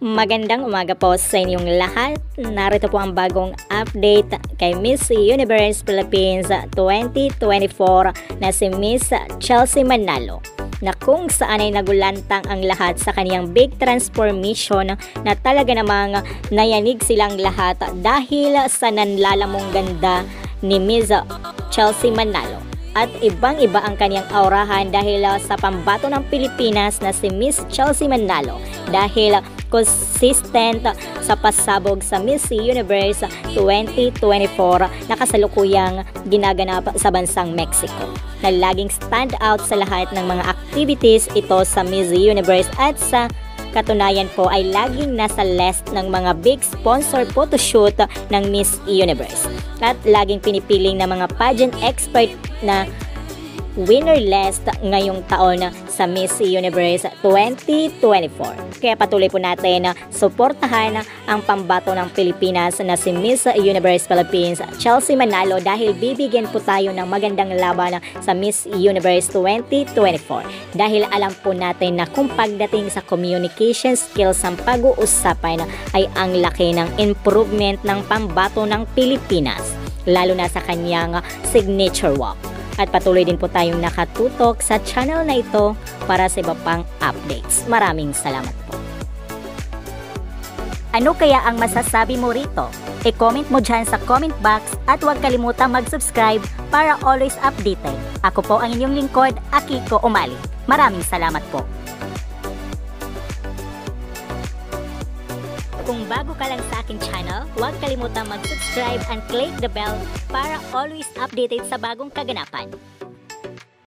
Magandang umaga po sa inyong lahat. Narito po ang bagong update kay Miss Universe Philippines 2024 na si Miss Chelsea Manalo, na kung saan ay nagulantang ang lahat sa kaniyang big transformation na talaga namang nayanig silang lahat dahil sa nanlalamong ganda ni Miss Chelsea Manalo. At ibang-iba ang kaniyang aurahan dahil sa pambato ng Pilipinas na si Miss Chelsea Manalo, dahil consistent sa pasabog sa Miss Universe 2024 na kasalukuyang ginaganap sa bansang Mexico, na laging stand out sa lahat ng mga activities ito sa Miss Universe, at sa katunayan po ay laging nasa list ng mga big sponsor photoshoot ng Miss Universe, at laging pinipiling ng mga pageant expert na winner list ngayong taon sa Miss Universe 2024. Kaya patuloy po natin na suportahan ang pambato ng Pilipinas na si Miss Universe Philippines Chelsea Manalo, dahil bibigyan po tayo ng magandang laban sa Miss Universe 2024, dahil alam po natin na kung pagdating sa communication skills ang pag-uusapan ay ang laki ng improvement ng pambato ng Pilipinas, lalo na sa kanyang signature walk. At patuloy din po tayong nakatutok sa channel na ito para sa iba pang updates. Maraming salamat po. Ano kaya ang masasabi mo rito? I-comment mo dyan sa comment box at huwag kalimutang mag-subscribe para always updated. Ako po ang inyong lingkod, Akiko Umali. Maraming salamat po. Kung bago ka lang sa aking channel, huwag kalimutang mag-subscribe and click the bell para always updated sa bagong kaganapan.